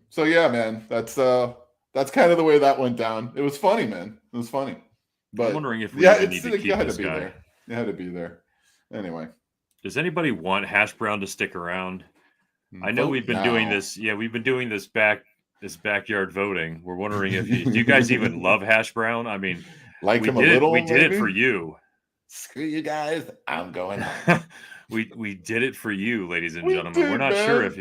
So yeah, man, that's kind of the way that went down. It was funny, man. It was funny. I'm But wondering if we yeah, even need to you keep had to this be guy. there. You had to be there. Anyway, Does anybody want Hash Brown to stick around? I know vote we've been doing now. this. Yeah, we've been doing this backyard voting. We're wondering if do you guys even love Hash Brown? I mean, Like we him a did it. little, We did it maybe? for you. Screw you guys. I'm going home. we did it for you, ladies and We gentlemen. We're did, not sure man. if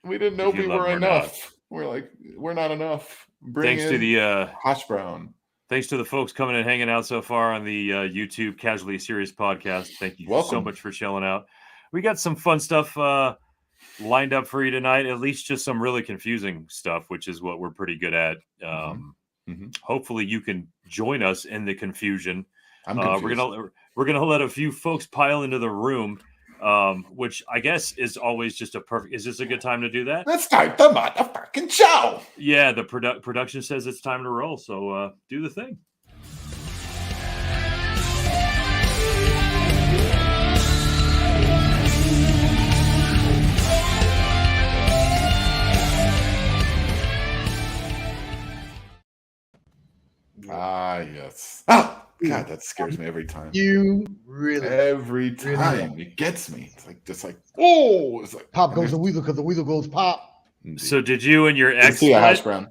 We didn't know if we love were him or not. enough. We're like, we're not enough. Bring Thanks to in the Hash Brown. Thanks to the folks coming and hanging out so far on the YouTube Casually Serious podcast. Thank you so Welcome. much for chilling out. We got some fun stuff lined up for you tonight, at least just some really confusing stuff, which is what we're pretty good at. Hopefully you can join us in the confusion. I'm confused. We're gonna let a few folks pile into the room, which I guess is always just a perfect. Is this a good time to do that? Let's start the motherfucking show. Yeah, the production says it's time to roll, so do the thing. Ah, yes. Oh, God, that scares me every time. Every time it gets me. It's like oh, it's like pop goes the weasel because the weasel goes pop. Indeed. So did you and your ex see a Hash Brown?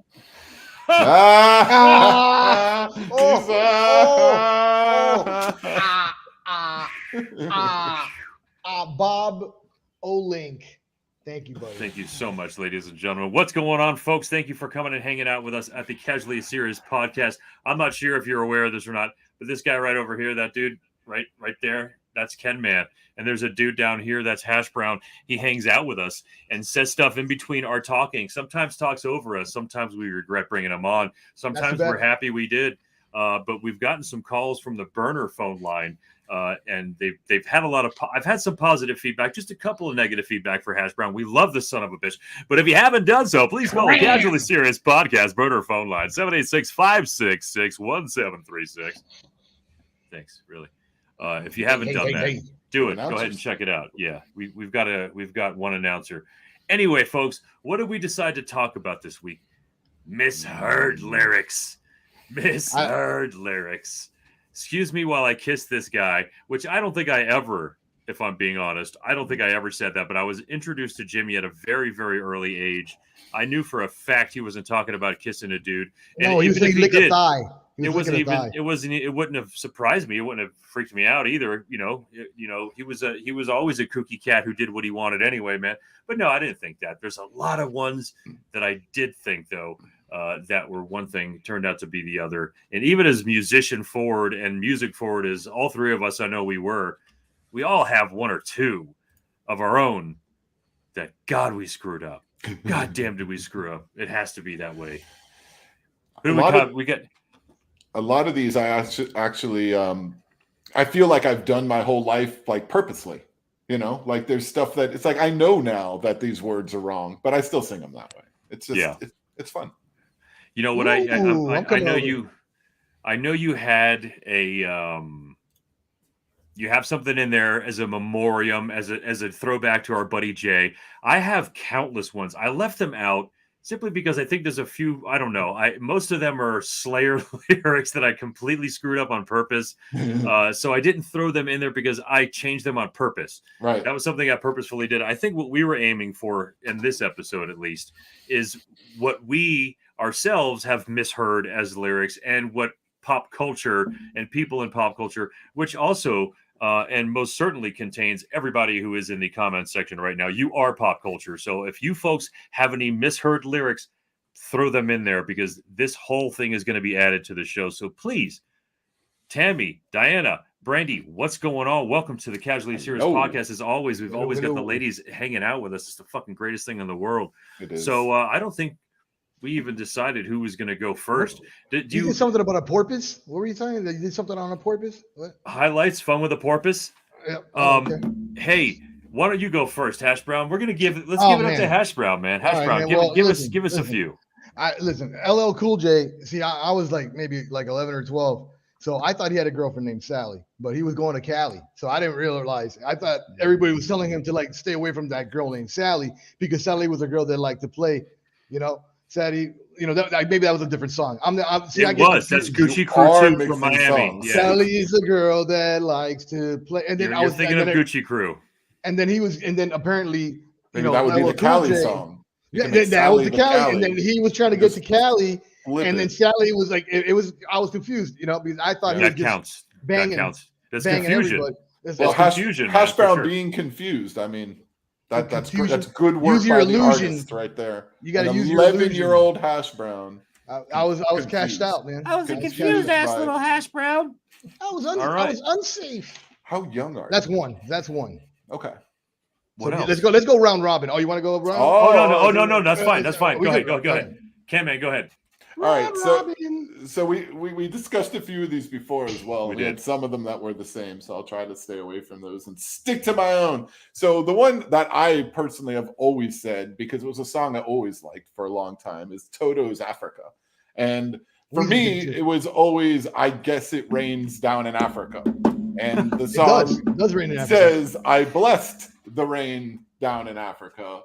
Bob O'Link. Thank you, buddy. Thank you so much, ladies and gentlemen. What's going on, folks? Thank you for coming and hanging out with us at the Casually Serious podcast. I'm not sure if you're aware of this or not, but this guy right over here, that dude right there, that's KenMan. And there's a dude down here, that's Hash Brown. He hangs out with us and says stuff in between our talking. Sometimes talks over us. Sometimes we regret bringing him on. Sometimes we're happy we did. But we've gotten some calls from the burner phone line. And they've had a lot of I've had some positive feedback, just a couple of negative feedback for Hash Brown. We love the son of a bitch, but if you haven't done so, please call the Casually Serious podcast burner phone line 786-566-1736. Thanks, really. If you haven't done that, do it. Go ahead and check it out. Yeah, we've got one announcer. Anyway, folks, what did we decide to talk about this week? Misheard lyrics. Misheard lyrics. Excuse me while I kiss this guy, which I don't think I ever, if I'm being honest, I don't think I ever said that, but I was introduced to Jimmy at a very, very early age. I knew for a fact he wasn't talking about kissing a dude. And no, he was saying lick a thigh. It wouldn't have surprised me. It wouldn't have freaked me out either. He was always a kooky cat who did what he wanted anyway, man. But no, I didn't think that. There's a lot of ones that I did think, though. That were one thing turned out to be the other. And even as musician forward and music forward as all three of us, I know we all have one or two of our own that, God, we screwed up. God damn, did we screw up? It has to be that way. A lot of these I actually I feel like I've done my whole life like purposely. Like there's stuff that it's like I know now that these words are wrong, but I still sing them that way. It's just it's fun. You know what? I know you. I know you had a. You have something in there as a memoriam, as a throwback to our buddy Jay. I have countless ones. I left them out simply because I think there's a few. I don't know. Most of them are Slayer lyrics that I completely screwed up on purpose. So I didn't throw them in there because I changed them on purpose. Right. That was something I purposefully did. I think what we were aiming for in this episode, at least, is what we ourselves have misheard as lyrics and what pop culture and people in pop culture, which also and most certainly contains everybody who is in the comments section right now. You are pop culture. So if you folks have any misheard lyrics, throw them in there because this whole thing is going to be added to the show. So please, Tammy, Diana, Brandy, what's going on? Welcome to the Casually Serious podcast. As always, we've always got the ladies hanging out with us. It's the fucking greatest thing in the world. It is. So I don't think we even decided who was going to go first. Did you did something about a porpoise? What were you saying? You did something on a porpoise? What? Highlights, fun with a porpoise. Yep. Okay. Hey, why don't you go first, Hash Brown? We're gonna give it. Let's give it up to Hash Brown, man. Hash Brown, give us a few. Listen, LL Cool J. See, I was like maybe like 11 or 12, so I thought he had a girlfriend named Sally, but he was going to Cali, so I didn't realize. I thought everybody was telling him to like stay away from that girl named Sally because Sally was a girl that liked to play Sadie, maybe that was a different song. That's Gucci Crew 2 from Miami. Yeah. Sally is a girl that likes to play. And then you're thinking of Gucci Crew. And then apparently, that would be the Cali song. Yeah, that was the Cali. And then he was trying to get to Cali. And then Sally was like, I was confused, because I thought he was counts. Banging. That counts. That's banging confusion. That's confusion. Hash Brown being confused. I mean, that's good work by the artist right there. You got to use your 11-year-old Hash Brown. I was cashed out, man. I was a confused ass little Hash Brown. I was unsafe. How young are you? That's one. Okay. So let's go round robin. Oh, you want to go round? Oh no. That's fine. Go ahead. KenMan, go ahead. All right, so we discussed a few of these before as well. We had some of them that were the same, so I'll try to stay away from those and stick to my own. So the one that I personally have always said, because it was a song I always liked for a long time, is Toto's Africa. And for me, it was always, I guess it rains down in Africa. And the song it does rain in Africa. Says, I blessed the rain down in Africa.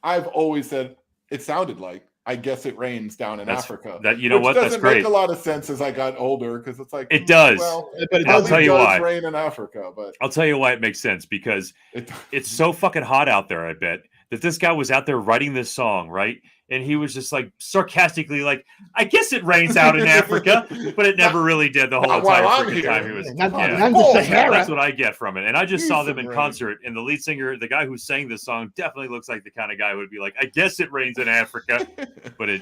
I've always said it sounded like, I guess it rains down in Africa. That's great. Doesn't make a lot of sense as I got older, because it's like it does. Well, but I'll tell you why. Rain in Africa, but I'll tell you why it makes sense, because it's so fucking hot out there. I bet that this guy was out there writing this song, right? And he was just like sarcastically like, I guess it rains out in Africa, but it never really did the whole entire freaking time he was. That's what I get from it. And I just saw them in concert, and the lead singer, the guy who sang this song, definitely looks like the kind of guy who would be like, I guess it rains in Africa, but it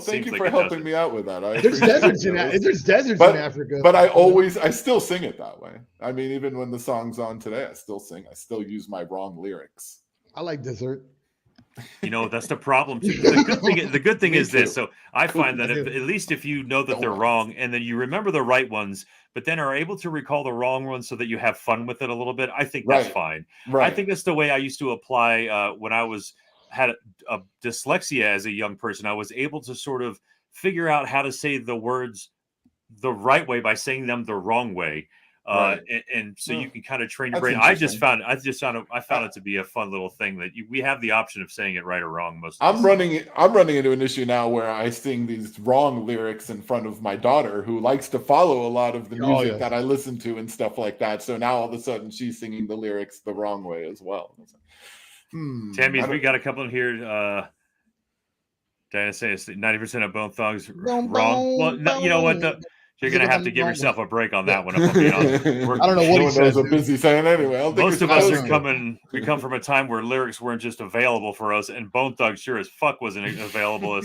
thank you for helping me out with that. There's deserts in Africa, but I still sing it that way. I mean, even when the song's on today, I still sing. I still use my wrong lyrics. I like dessert. That's the problem too. The good thing is this. So I find that at least if you know that they're wrong, and then you remember the right ones, but then are able to recall the wrong ones so that you have fun with it a little bit, I think that's fine. Right. I think that's the way I used to apply when I had a dyslexia as a young person. I was able to sort of figure out how to say the words the right way by saying them the wrong way. And so you can kind of train your brain. I found it to be a fun little thing that we have the option of saying it right or wrong. I'm running into an issue now where I sing these wrong lyrics in front of my daughter, who likes to follow a lot of the music that I listen to and stuff like that. So now all of a sudden she's singing the lyrics the wrong way as well. Tammy, we got a couple in here. Diana says 90% of Bone Thugs wrong. Well, you know what? You're going to have to give yourself a break on that one. If I'm being honest. I don't know what he says. Busy saying anyway. Most of us we come from a time where lyrics weren't just available for us, and Bone Thugs sure as fuck wasn't available.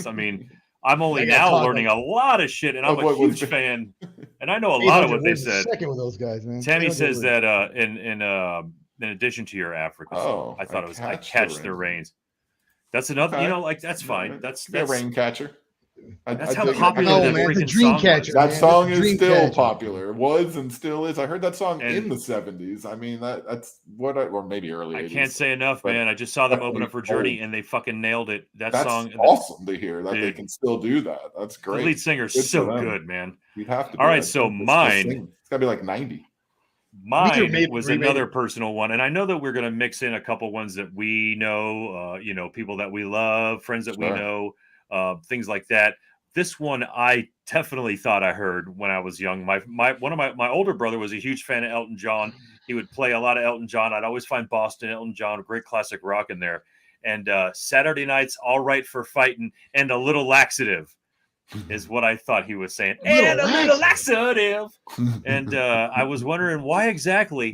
I'm only now learning a lot of shit, and I'm a huge fan, and I know a lot of what they said. Second with those guys, man. Tammy says that in addition to your Africa, I thought it was I catch the rains. That's another, that's fine. That's a rain catcher. That's how popular that freaking dream catcher. That song is still popular. It was and still is. I heard that song in the 70s. I mean, that's what or maybe early 80s. I can't say enough, man. I just saw them open up for Journey, and they fucking nailed it. That's song, awesome to hear that they can still do that. That's great. The lead singer's so good, man. You'd have to. All right, so mine. It's gotta be like 90. Mine was another personal one, and I know that we're going to mix in a couple ones that we know, people that we love, friends that we know. Things like that. This one I definitely thought I heard when I was young. My older brother was a huge fan of Elton John. He would play a lot of Elton John. I'd always find Boston Elton John, great classic rock in there. And Saturday Night's All Right for Fighting and a Little Laxative is what I thought he was saying. And a little laxative. And I was wondering why exactly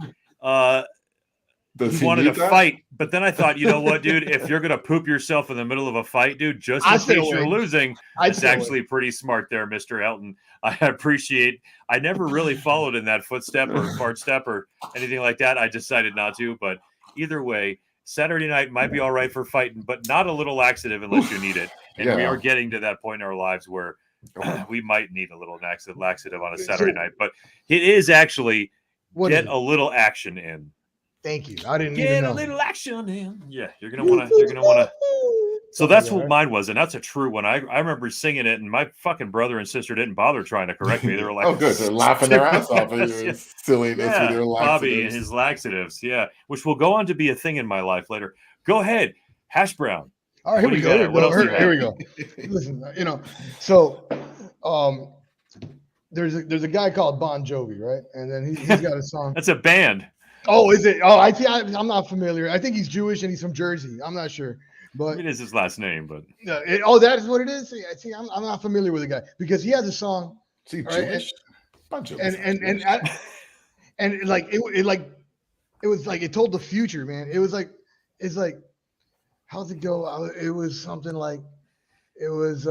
he wanted to fight, but then I thought, you know what, dude? If you're gonna poop yourself in the middle of a fight, dude, just in case you're losing, it's actually pretty smart there, Mr. Elton. I appreciate. I never really followed in that footstep or fart step or anything like that. I decided not to, but either way, Saturday Night might be all right for fighting, but not a little laxative unless you need it. And we are getting to that point in our lives where we might need a little laxative on a Saturday night. But it is actually get a little action in. Thank you. I didn't get a little action in. Yeah, you're gonna wanna. So that's what mine was, and that's a true one. I remember singing it, and my fucking brother and sister didn't bother trying to correct me. They were like, "Oh, good, they're laughing their ass off at your silliness with your laxatives." Bobby and his laxatives, which will go on to be a thing in my life later. Go ahead, Hash Brown. All right, here we go. Here we go. Listen, so there's a guy called Bon Jovi, right? And then he's got a song. That's a band. Oh, is it? Oh, I'm not familiar. I think he's Jewish and he's from Jersey. I'm not sure, but it is his last name. But that is what it is. See, I'm not familiar with the guy because he has a song. Is he Jewish? And it was like it told the future, man. It's like how's it go? It was something like it was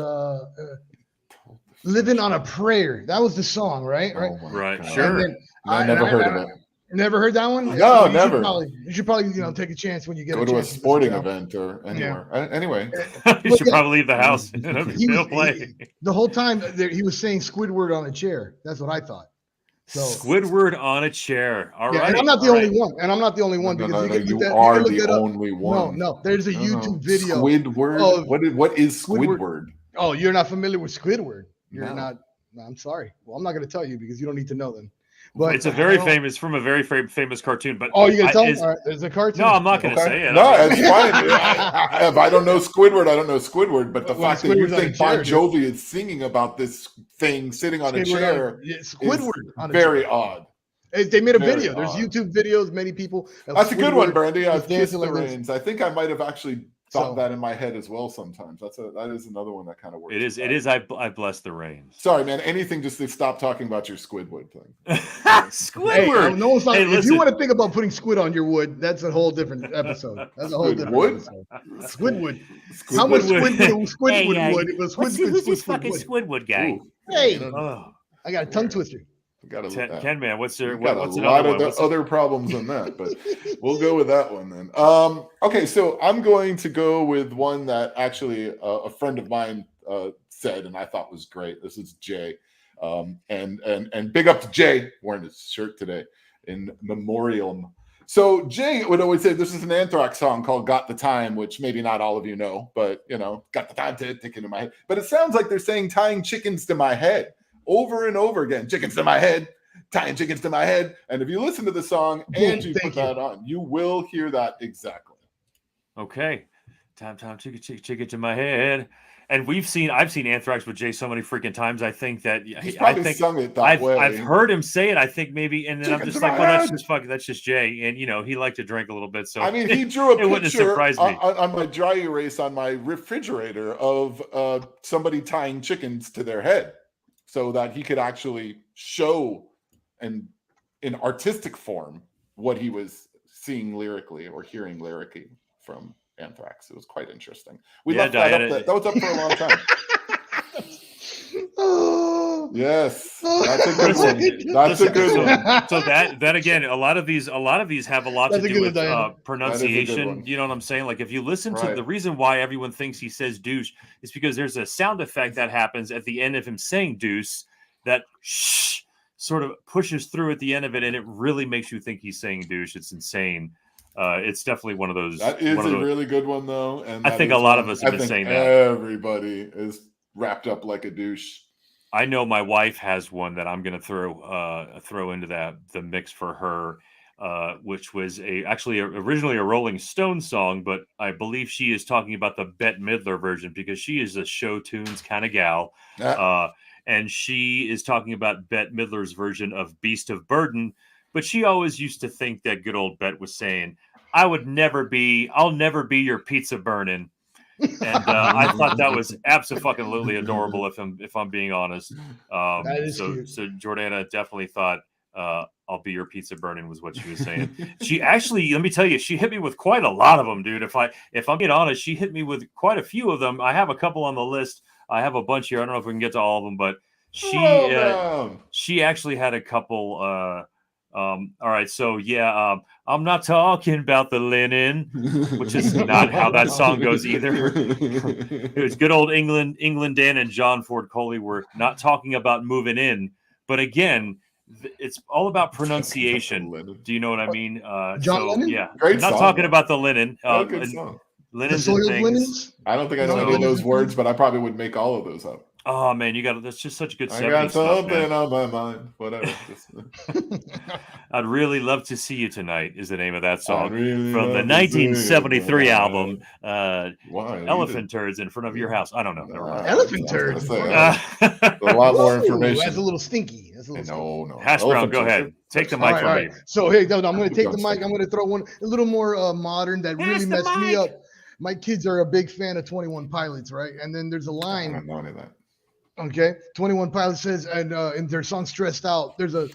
living on a prayer. That was the song, right? Right. Sure. I never heard of it. Never heard that one? No, never. You should probably take a chance when you get go to a sporting event or anywhere. Yeah. Anyway, you should probably leave the house. The whole time he was saying Squidward on a chair. That's what I thought. So, Squidward on a chair. All right. And I'm not the only one. Because you are the only one. No. There's a YouTube video. Squidward. What is Squidward? Oh, you're not familiar with Squidward. You're not. No, I'm sorry. Well, I'm not going to tell you because you don't need to know them. But it's a very famous cartoon. But you gonna tell me? All right, there's a cartoon. No, I'm not going to say it. No, it's fine. If I don't know Squidward, I don't know Squidward. But the fact that you think Bon Jovi is singing about this thing sitting on a chair, Squidward, is very odd. They made a video. There's YouTube videos. Many people. That's a good one, Brandy. I've kissed the reins. I think I might have actually thought that in my head as well sometimes. That is another one that kind of works. It is I bless the reins. Sorry, man. Anything just to stop talking about your Squidward thing. Squidward. If you want to think about putting squid on your wood, that's a whole different episode. That's a whole different episode. Squidward. How much Squidward wood? It was who's this fucking Squidward guy? Ooh. Hey, I got a tongue twister. KenMan, what's a lot of other problems than that, but we'll go with that one then. Okay, so I'm going to go with one that actually a friend of mine said, and I thought was great. This is Jay, and big up to Jay wearing his shirt today in memoriam. So Jay would always say this is an Anthrax song called "Got the Time," which maybe not all of you know, but got the time to tick into my head. But it sounds like they're saying tying chickens to my head. Over and over again, chickens to my head, tying chickens to my head. And if you listen to the song and you put that on, you will hear that exactly. Okay. Time, chicken to my head. And I've seen Anthrax with Jay so many freaking times. I think that he's probably sung it that way. I've heard him say it. I think maybe, and then I'm just like, well, that's just Jay. And he liked to drink a little bit. So I mean, he drew a picture on my dry erase on my refrigerator of somebody tying chickens to their head, so that he could actually show in artistic form what he was seeing lyrically or hearing lyrically from Anthrax. It was quite interesting. We left that up. That was up for a long time. Yes, that's a good one. That's a good one. So that again, a lot of these have a lot to do with pronunciation. You know what I'm saying? Like if you listen to the reason why everyone thinks he says douche is because there's a sound effect that happens at the end of him saying deuce that shh sort of pushes through at the end of it, and it really makes you think he's saying douche. It's insane. It's definitely one of those. That is a really good one, though. And I think a lot of us have been saying that. Everybody is wrapped up like a douche. I know my wife has one that I'm going to throw into the mix for her, which was originally a Rolling Stones song, but I believe she is talking about the Bette Midler version because she is a show tunes kind of gal. And she is talking about Bette Midler's version of Beast of Burden, but she always used to think that good old Bette was saying, I'll never be your pizza burning. And I thought that was absolutely adorable if I'm being honest. So Jordana definitely thought I'll be your pizza burning was what she was saying. She actually, let me tell you, she hit me with quite a lot of them, dude. If I'm being honest, she hit me with quite a few of them. I have a couple on the list. I have a bunch here. I don't know if we can get to all of them, but she actually had a couple. All right, so I'm not talking about the linen, which is not how that song goes either. It was good old England Dan and John Ford Coley were not talking about moving in, but again, it's all about pronunciation. Do you know what I mean? John Lennon? Yeah, great not song, talking about the linen. Good song. Linens and things. Linens? I don't think I know any of those words, but I probably would make all of those up. Oh man, that's just such a good 70s I got stuff, something man. on my mind. Whatever. I'd really love to see you tonight is the name of that song really from the 1973 album Elephant Turds in Front of Your House. I don't know. Never mind. Elephant Turds. A lot more information. That's a little stinky. That's a little no. Hash Brown, go ahead. Take the mic from me. So hey, I'm going to take the mic. I'm going to throw one a little more modern that really messed me up. My kids are a big fan of 21 Pilots, right? And then there's a line. I don't know any of that. Okay, 21 Pilots says, and in their song "Stressed Out," there's it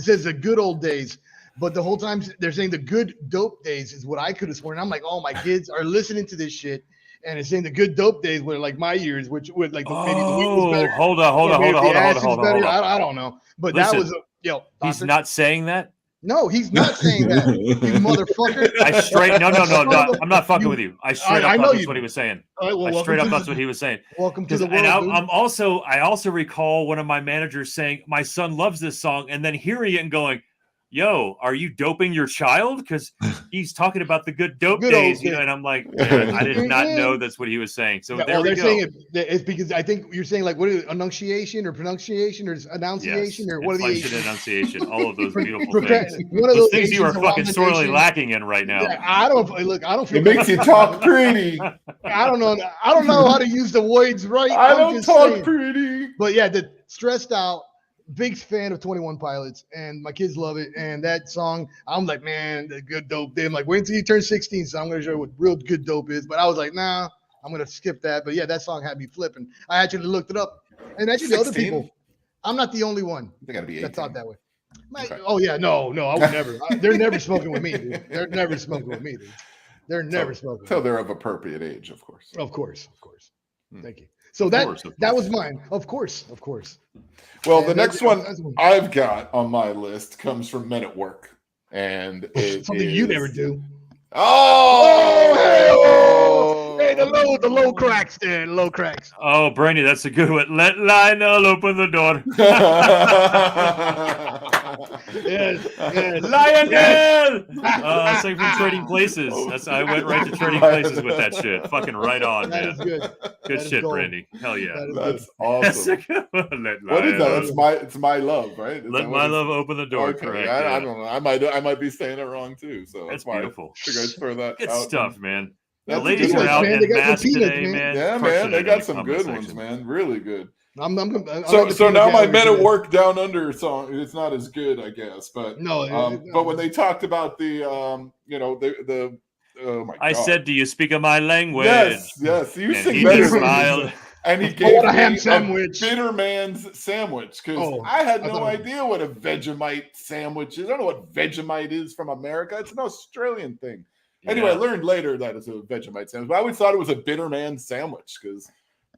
says the good old days, but the whole time they're saying the good dope days is what I could have sworn. I'm like, oh, my kids are listening to this shit, and it's saying the good dope days were like my years, which would like maybe the weed was better. Hold on. I don't know, but listen, that was he's not saying that. No, he's not saying that. You motherfucker. No. I'm not fucking with you. I straight up thought that's what he was saying. I straight up that's what he was saying. Welcome to the world. And I also recall one of my managers saying, "My son loves this song," and then hearing it and going, "Yo, are you doping your child?" Because he's talking about the good dope days, And I'm like, I did not know that's what he was saying. So there we go. Saying it's because I think you're saying like what is it, enunciation or pronunciation or enunciation or what are the enunciation? All of those beautiful things. One of those things you are fucking sorely lacking in right now. Yeah, I don't feel. It makes you talk pretty. I don't know how to use the words right. I don't talk pretty. But yeah, the Stressed Out. Big fan of 21 Pilots, and my kids love it. And that song, I'm like, man, the good dope. I'm like, wait until you turn 16, so I'm gonna show you what real good dope is. But I was like, nah, I'm gonna skip that. But yeah, that song had me flipping. I actually looked it up, and actually 16? The other people. I'm not the only one that thought that way. Okay. Oh yeah, no, I would never. They're never smoking with me, dude. They're never smoking with me, dude. They're never smoking. Until they're of appropriate age, of course. Of course. Thank you. So that was mine. Of course. Well, the next one I've got on my list comes from Men at Work, and it's something you never do. Hey, the low cracks there, low cracks. Oh, Brandy, that's a good one. Let Lionel open the door. Yes. Lionel. It's like from Trading Places. I went right to Trading Places with that shit. Fucking right on, man. That is good. Good shit, Brandy. Hell yeah. That's awesome. What is that? It's my love, right? Let my love open the door. Okay. Correct. I don't know. I might be saying it wrong too. So that's beautiful. You guys throw that. Good stuff, man. The ladies are out in mass today, man. Yeah, man. They got some good ones, man. Really good. I'm so now my Men at Work Down Under song, it's not as good, I guess. But but when they talked about the oh my God. I said, "Do you speak of my language?" Yes. You sing better than and he gave me a ham sandwich. Bitter man's sandwich, because I had no idea what a Vegemite sandwich is. I don't know what Vegemite is from America. It's an Australian thing. Anyway, I learned later that it's a Vegemite sandwich. But I always thought it was a bitter man sandwich because,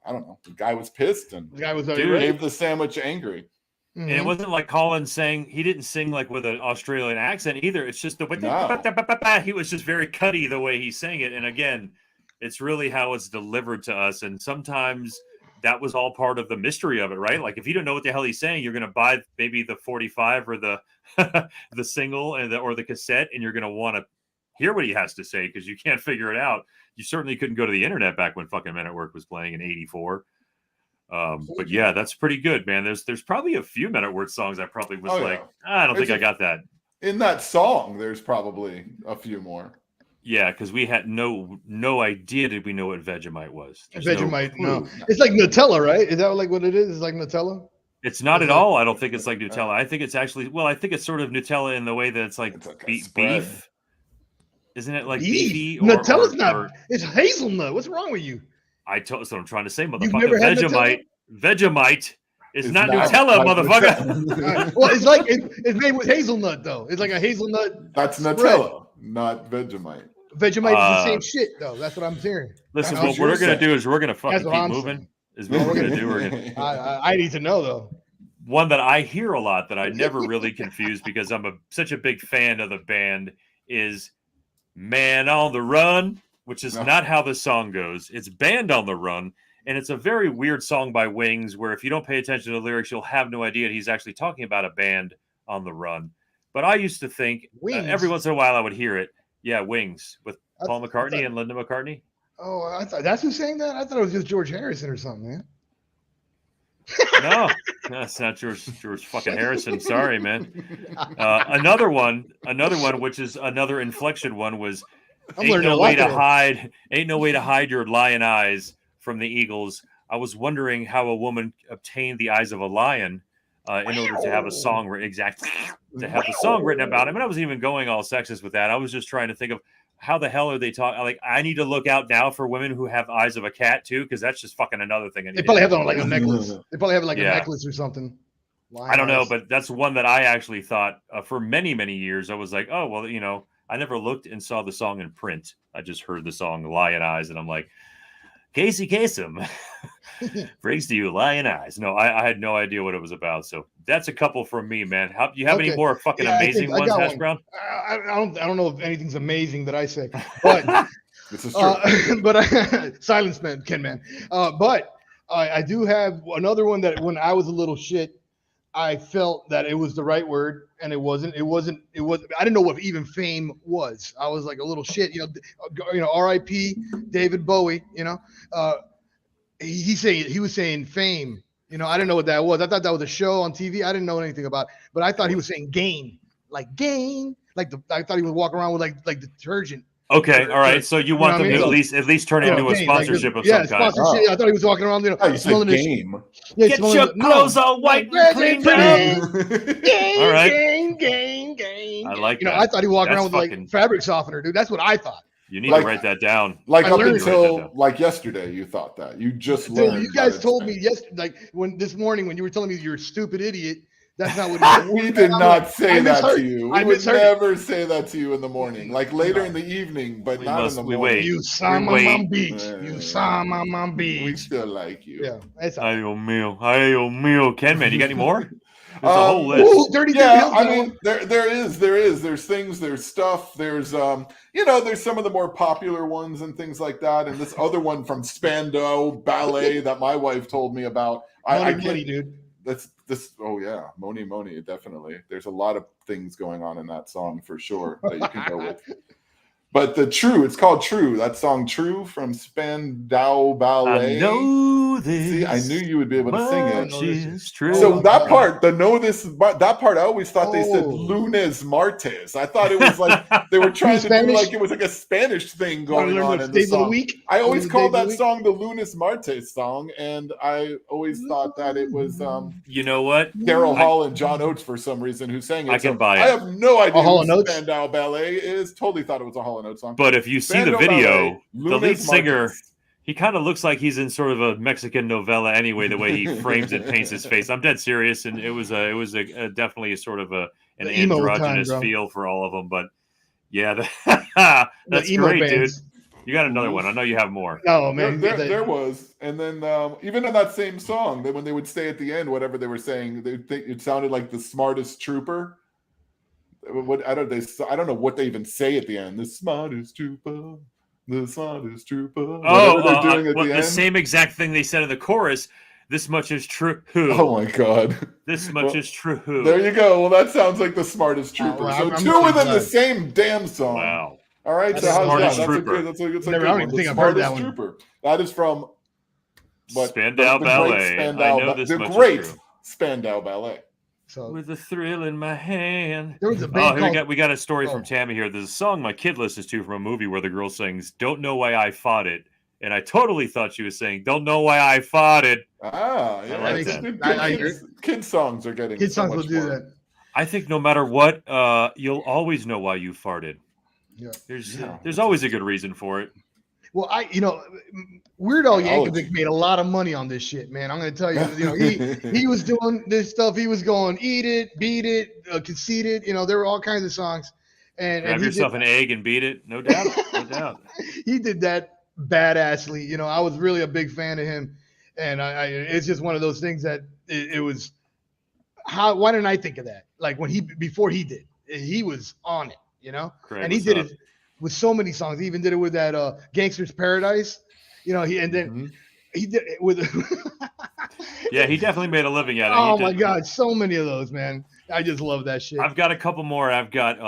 I don't know, the guy was pissed and the guy was gave the sandwich angry. Mm-hmm. And it wasn't like Colin sang, he didn't sing like with an Australian accent either. It's just he was just very cutty the way he sang it. And again, it's really how it's delivered to us. And sometimes that was all part of the mystery of it, right? Like if you don't know what the hell he's saying, you're going to buy maybe the 45 or the the single or the cassette, and you're going to want to hear what he has to say because you can't figure it out. You certainly couldn't go to the internet back when fucking Men at Work was playing in '84. But yeah, that's pretty good, man. There's probably a few Men at Work songs I probably was I don't think I got that. In that song, there's probably a few more. Yeah, because we had no idea. Did we know what Vegemite was? Vegemite, no. It's like Nutella, right? Is that like what it is? It's like Nutella? It's not at all. I don't think it's like Nutella. I think it's actually, I think it's sort of Nutella in the way that it's like beef. Isn't it like beefy? Nutella's not. It's hazelnut. What's wrong with you? That's what I'm trying to say, motherfucker. Vegemite is not Nutella, motherfucker. Well, it's like it's made with hazelnut, though. It's like a hazelnut. That's Nutella, not Vegemite. Vegemite is the same shit, though. That's what I'm hearing. Listen, what we're gonna do is we're gonna fucking keep moving. Is what we're gonna do. I need to know though. One that I hear a lot that I never really confuse because I'm such a big fan of the band is Man on the Run, which is not how the song goes. It's Band on the Run, and it's a very weird song by Wings where if you don't pay attention to the lyrics, you'll have no idea he's actually talking about a band on the run. But I used to think every once in a while I would hear it. Yeah, Wings with Paul McCartney and Linda McCartney. Oh, I thought that's who sang that? I thought it was just George Harrison or something, man. No, that's not George fucking Harrison. Sorry, man. Another one, which is another inflection one, was ain't no way to hide your lion eyes from the Eagles. I was wondering how a woman obtained the eyes of a lion in order to have a song to have the song written about him. And I wasn't even going all sexist with that. I was just trying to think of how the hell are they talking? Like, I need to look out now for women who have eyes of a cat too, because that's just fucking another thing. They probably have it on like a necklace. They probably have it like a necklace or something. I don't know, but that's one that I actually thought for many, many years. I was like, oh, well, you know, I never looked and saw the song in print. I just heard the song Lion Eyes, and I'm like, Casey Kasem brings to you Lion Eyes. No, I had no idea what it was about. So that's a couple from me, man. Do you have any more fucking amazing ones, Hash Brown? I don't know if anything's amazing that I say, but this is true. But silence, man, KenMan. But I do have another one that when I was a little shit, I felt that it was the right word, and it wasn't. I didn't know what even fame was. I was like a little shit, you know. R.I.P. David Bowie. You know, he was saying fame. You know, I didn't know what that was. I thought that was a show on TV. I didn't know anything about it, but I thought he was saying gain, like gain, I thought he was walking around with like detergent. Okay, all right. So you want them to at least turn into a sponsorship of some kind. Sponsorship. I thought he was walking around, you know, smelling game. Get your clothes all white and clean. All right. Gain. I like that. You know, I thought he walked around with like fabric softener, dude. That's what I thought. You need to write that down. Like up until like yesterday, you thought that. You just learned. You guys told me yesterday, like this morning when you were telling me you're a stupid idiot. That's not what we did not say that to you. We would never say that to you in the morning, like later in the evening, but not in the morning. You saw my beach. You saw my beach. We still like you. Yeah. Ay, oh mio, KenMan, you got any more? There's a whole list. I mean, there's things, there's stuff, there's there's some of the more popular ones and things like that, and this other one from Spandau Ballet that my wife told me about. Money, dude. Oh yeah, Moni, definitely. There's a lot of things going on in that song for sure that you can go with. But it's called True. That song True from Spandau Ballet. I know this. See, I knew you would be able to sing it. True. So that part, that part, I always thought they said Lunes Martes. I thought it was like they were trying to do like it was like a Spanish thing going on in the song. I always called that song the Lunes Martes song, and I always thought that it was you know what? Daryl Hall and John Oates for some reason who sang it. I can buy it. I have no idea who Spandau Ballet is. Totally thought it was a Hall & Oates song. But if you see the video, the lead singer, he kind of looks like he's in sort of a Mexican novella anyway, the way he frames and paints his face. I'm dead serious, and it was definitely a sort of an androgynous feel for all of them. But yeah, that's great, bands. Dude. You got another one. I know you have more. Oh man, there was, and then even in that same song, when they would say at the end whatever they were saying, it sounded like the smartest trooper. I don't know what they even say at the end. The smartest trooper. The smartest trooper. Oh, they're doing at the end. Same exact thing they said in the chorus. This much is true. Oh my god. This much is true. There you go. Well, that sounds like the smartest trooper. So two within the same damn song. Wow. All right. So how's that? That's a good I don't even think I've heard that one. Trooper. That is from Spandau Ballet. I know this much is true. Spandau Ballet. So, with a thrill in my hand. There was a we got a story from Tammy here. There's a song my kid listens to from a movie where the girl sings "Don't Know Why I Fought It," and I totally thought she was saying "Don't know why I fought it." Ah, yeah. Kid songs are getting. Kid songs will do that. I think no matter what, you'll always know why you farted. Yeah. There's always a good reason for it. Well, Weird Al Yankovic made a lot of money on this shit, man. I'm going to tell you, he was doing this stuff. He was going, eat it, beat it, concede it. There were all kinds of songs. And have yourself an egg and beat it. No doubt. No doubt. He did that badassly. I was really a big fan of him. And it's just one of those things that it was, why didn't I think of that? Like before he did, he was on it, and he did it with so many songs. He even did it with that Gangster's Paradise. He did it with. Yeah, he definitely made a living at it. Oh my God, so many of those, man! I just love that shit. I've got a couple more. I've got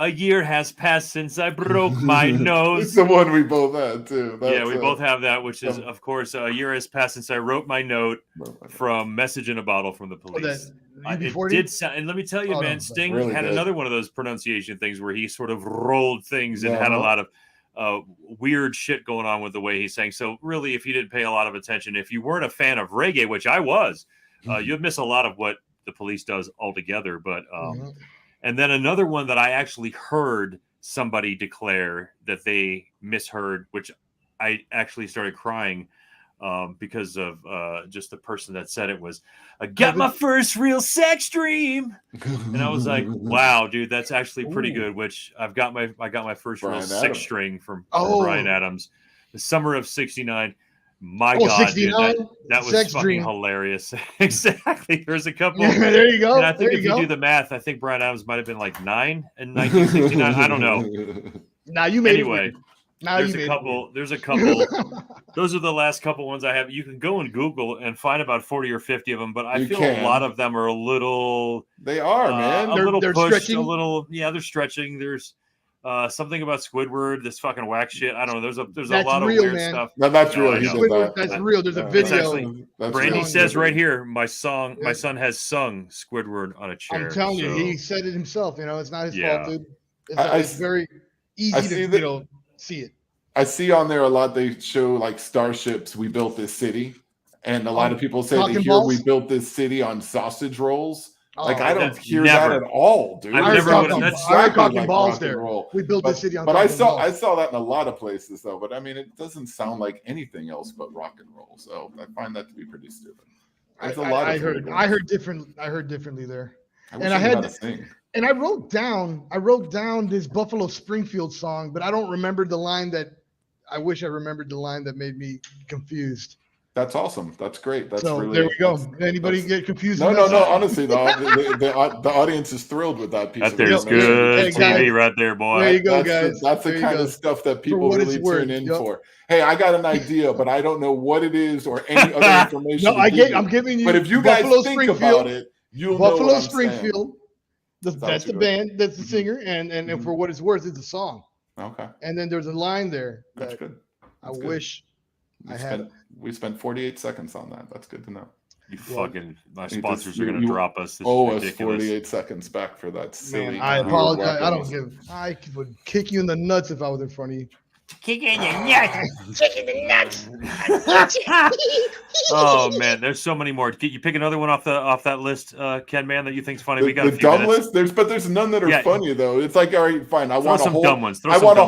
A year has passed since I broke my nose. It's the one we both had too. Yeah, we both have that, which is, of course, a year has passed since I wrote my note from Message in a Bottle from the Police. It did sound, and let me tell you, man, Sting really had good. another one of those pronunciation things where he sort of rolled things and had a lot of weird shit going on with the way he sang. So really, if you didn't pay a lot of attention, if you weren't a fan of reggae, which I was, you'd miss a lot of what the Police does altogether. But and then another one that I actually heard somebody declare that they misheard, which I actually started crying because of just the person that said it was, I got my first real sex dream. And I was like, wow, dude, that's actually pretty good, which I got my first real six string from Bryan Adams, the summer of '69. My God, dude, that was fucking dream. Hilarious. Exactly. There's a couple. There you go. And I think if you do the math, I think Bryan Adams might have been like 9 in 1969. I don't know. Now you made anyway. There's a couple. Those are the last couple ones I have. You can go and Google and find about 40 or 50 of them, but I feel a lot of them are a little. They are, man. They're pushed, stretching. a little. Yeah, they're stretching. There's something about Squidward, this fucking whack shit. I don't know. There's a lot of weird stuff. No, that's real. That's real. There's a video. Brandy says right here, my son has sung Squidward on a chair. I'm telling you, he said it himself. It's not his fault, dude. It's very easy to see it. I see on there a lot. They show like starships. We built this city, and a lot of people say they hear we built this city on sausage rolls. Like I don't hear that at all, dude. I've never would have. I cock and balls there. We built this city on. But I saw that in a lot of places though. But I mean, it doesn't sound like anything else but rock and roll. So I find that to be pretty stupid. There's a lot. I heard differently there. And I wrote down this Buffalo Springfield song, but I don't remember the line that. I wish I remembered the line that made me confused. That's awesome. That's great. That's really. There we go. Anybody get confused? No. Honestly, the audience is thrilled with that piece. There's good TV right there, boy. There you go, guys. That's the kind of stuff that people really tune in for. Hey, I got an idea, but I don't know what it is or any other information. I'm giving you. But if you guys think about it, you'll know Buffalo Springfield. That's the band. That's the singer, and for what it's worth, it's a song. Okay. And then there's a line there that's good. I wish I had. We spent 48 seconds on that. That's good to know. My sponsors are going to drop us. This owe us 48 seconds back for that silly. Man, I apologize. I would kick you in the nuts if I was in front of you. Kick in the nuts. Kick in the nuts. Oh man, there's so many more. You pick another one off that list, KenMan, that you think's funny. We got the dumb list. There's none that are funny though. It's like, all right, fine. I want to hold dumb ones. I want to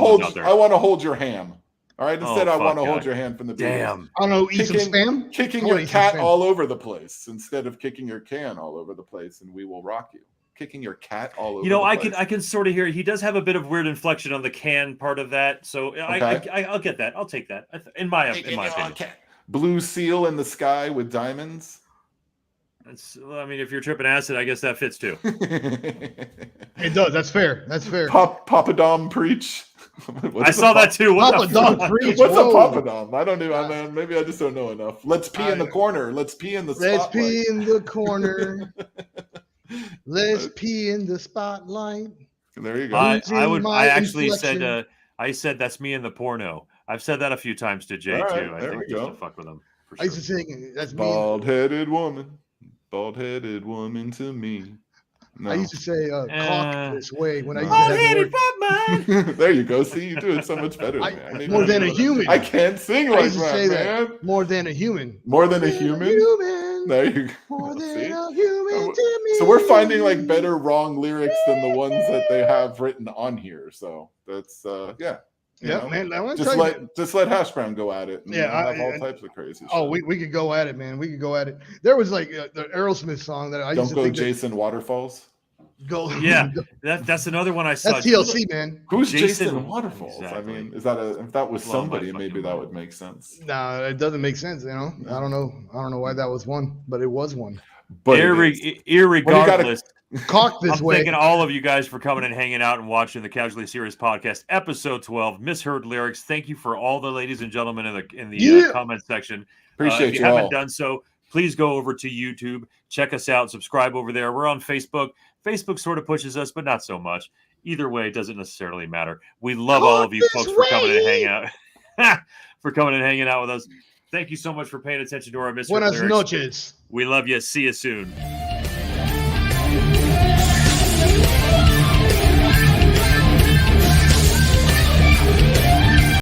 hold your hand. All right. Instead, I want to hold your hand from the beginning. Damn. I don't know. Eat some spam. Kicking your cat all over the place instead of kicking your can all over the place, and we will rock you. Kicking your cat all over. I can sort of hear. He does have a bit of weird inflection on the can part of that. So I'll get that. I'll take that. In my opinion. Blue seal in the sky with diamonds. If you're tripping acid, I guess that fits too. It does. That's fair. Papa Dom preach. I saw that too. Papa Dom preach. What's a Papa Dom? I don't know. Maybe I just don't know enough. Let's pee in the corner. Let's pee in the spotlight. Let's pee in the corner. Let's pee in the spotlight. There you go. I actually said I said that's me in the porno. I've said that a few times to Jay too. I think just to fuck with him. For sure. I used to sing that's bald-headed woman to me. No. I used to say cock this way when I used to have more... There you go. See, you do it so much better than me. More than a human. I can't sing like that, man. More than a human. More than a human? There you go. More than a human to me. So we're finding like better wrong lyrics than the ones that they have written on here. So that's yeah. Yeah, man. Just let Hash Brown go at it. And have all types of crazy shit. We could go at it, man. We could go at it. There was like the Aerosmith song that I used to think Jason Waterfalls. Yeah, that's another one I saw. That's TLC, man. Who's Jason Waterfalls? Exactly. I mean, is that if that was somebody, maybe that would make sense. No, it doesn't make sense. I don't know why that was one, but it was one. But irregardless. Cock this way. I'm thanking all of you guys for coming and hanging out and watching the Casually Serious Podcast, episode 12, Misheard Lyrics. Thank you for all the ladies and gentlemen in the comment section. Appreciate if you all. haven't done so, please go over to YouTube, check us out, subscribe over there. We're on Facebook. Facebook sort of pushes us, but not so much. Either way, it doesn't necessarily matter. We love all of you folks for coming and hanging out. For coming and hanging out with us. Thank you so much for paying attention to our Misheard Buenas lyrics. noches. We love you. See you soon.